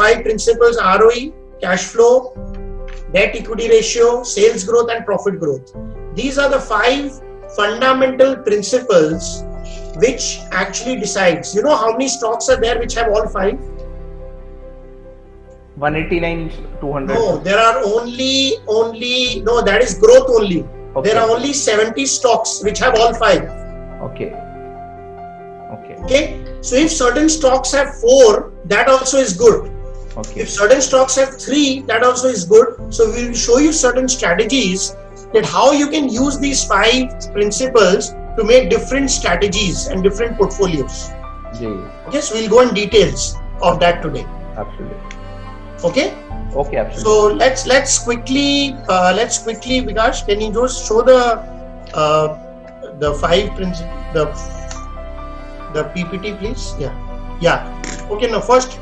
five principles: ROE, cash flow, debt equity ratio, sales growth, and profit growth. These are the five fundamental principles which actually decides. You know how many stocks are there which have all five? 189, 200. No, there are only no, that is growth only. Okay. There are only 70 stocks which have all five. Okay. Okay. So if certain stocks have 4, that also is good. Okay. If certain stocks have 3, that also is good. So we will show you certain strategies that how you can use these 5 principles to make different strategies and different portfolios. Okay, so we'll go in details of that today. Absolutely. Okay. Okay, absolutely. So let's quickly Vikas, can you just show the 5 principles, the PPT, please? Yeah. Okay. Now first,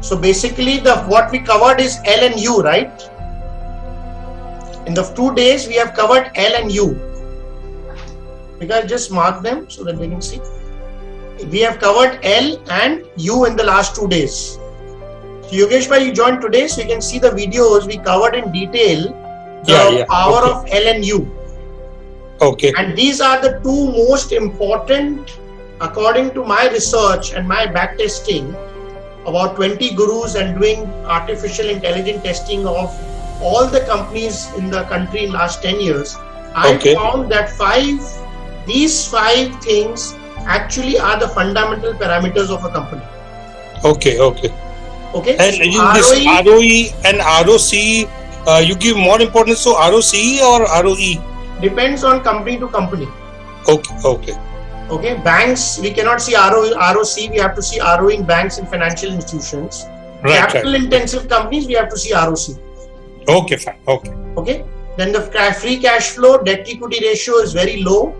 so basically what we covered is L and U, right? In the 2 days we have covered L and U. Vikas, just mark them so that they can see. We have covered L and U in the last 2 days. So Yogesh bhai, you joined today, so you can see the videos we covered in detail the power of L and U. Okay. And these are the 2 most important, according to my research and my back testing, about 20 gurus and doing artificial intelligence testing of all the companies in the country in last 10 years. I found that these 5 things actually are the fundamental parameters of a company. Okay. And so in this ROE and ROC, you give more importance to ROCE or ROE? Depends on company to company. Okay. Banks, we cannot see ROC, we have to see ROE in banks and financial institutions. Capital intensive companies, we have to see ROC. Okay, fine. Okay. Then the free cash flow, debt equity ratio is very low.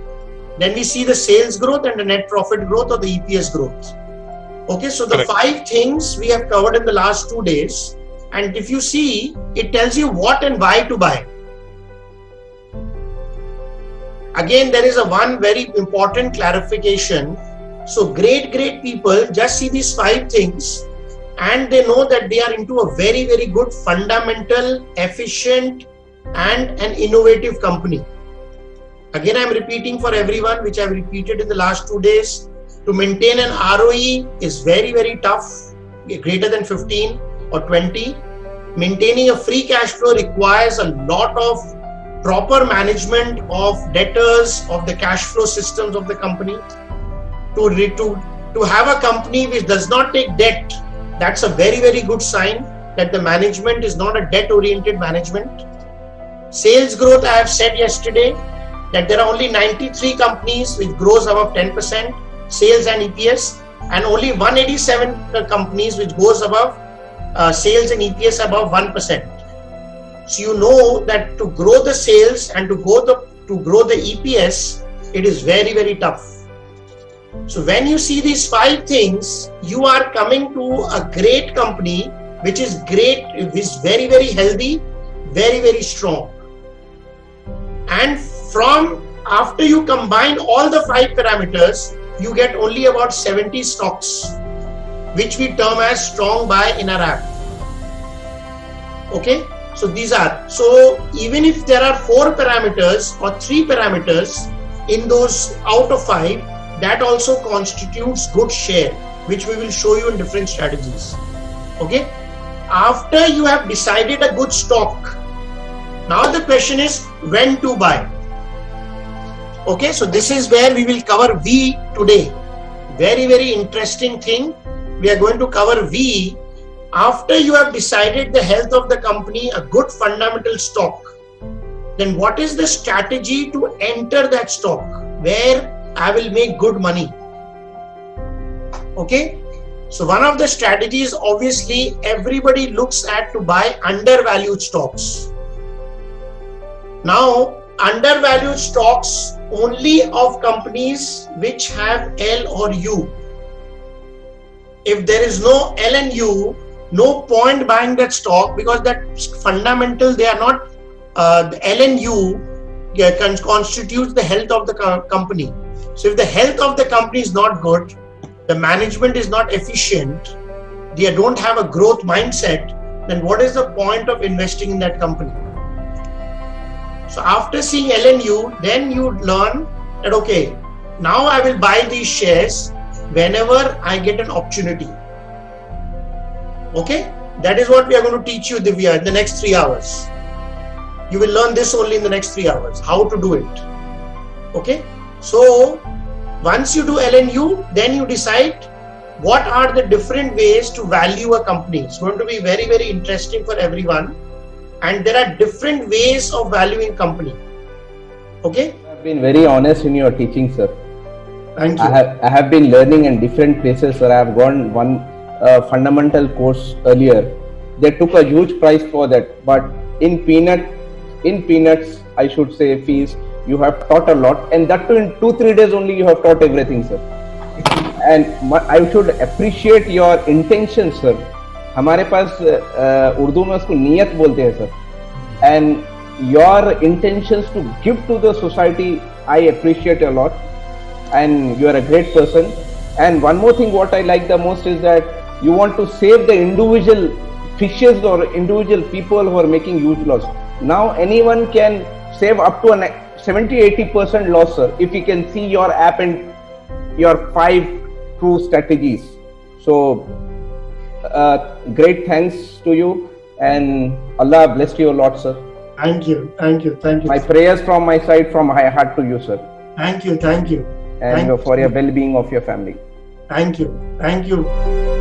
Then we see the sales growth and the net profit growth or the EPS growth. Okay, so the 5 things we have covered in the last 2 days. And if you see, it tells you what and why to buy. Again, there is one very important clarification. So great people just see these 5 things and they know that they are into a very, very good, fundamental, efficient and an innovative company. Again, I am repeating for everyone, which I have repeated in the last 2 days. To maintain an ROE is very, very tough, greater than 15 or 20. Maintaining a free cash flow requires a lot of proper management of debtors, of the cash flow systems of the company. To have a company which does not take debt, that's a very, very good sign that the management is not a debt-oriented management. Sales growth, I have said yesterday that there are only 93 companies which grows above 10% sales and EPS, and only 187 companies which goes above sales and EPS above 1%. So you know that to grow the sales and to grow the EPS, it is very, very tough. So when you see these 5 things, you are coming to a great company which is great, which is very, very healthy, very, very strong. And from after you combine all the 5 parameters, you get only about 70 stocks, which we term as strong buy in our app. Okay, so these are, so even if there are 4 parameters or 3 parameters in those out of 5, that also constitutes good share, which we will show you in different strategies. Okay, after you have decided a good stock, now the question is when to buy. Okay, so this is where we will cover V today. Very, very interesting thing. We are going to cover V. After you have decided the health of the company, a good fundamental stock, then what is the strategy to enter that stock where I will make good money? Okay, so one of the strategies, obviously everybody looks at to buy undervalued stocks. Now, undervalued stocks only of companies which have L or U. If there is no L and U, no point buying that stock, because that fundamental, they are not the L and U constitutes the health of the company. So if the health of the company is not good, the management is not efficient, they don't have a growth mindset, then what is the point of investing in that company? So after seeing LNU, then you learn that, okay, now I will buy these shares whenever I get an opportunity. Okay, that is what we are going to teach you, Divya, in the next 3 hours. You will learn this only in the next 3 hours, how to do it. Okay, so once you do LNU, then you decide what are the different ways to value a company. It's going to be very, very interesting for everyone. And there are different ways of valuing company. Okay? You have been very honest in your teaching, sir. Thank you. I have been learning in different places, sir. I have gone one fundamental course earlier. They took a huge price for that, but in peanuts, I should say, fees, you have taught a lot, and that too in 2-3 days only you have taught everything, sir. And I should appreciate your intention, sir. हमारे पास उर्दू में उसको नियत बोलते हैं, sir. And your intentions to give to the society, I appreciate a lot. And you are a great person. And one more thing, what I like the most is that you want to save the individual fishes or individual people who are making huge loss. Now anyone can save up to a 70-80% loss, sir, if you can see your app and your 5 true strategies. So great thanks to you, and Allah bless you a lot, sir. Thank you. Thank you. Thank you. My prayers from my side, from my heart to you, sir. Thank you. Thank you. And Thank for you. your well-being of your family. Thank you. Thank you.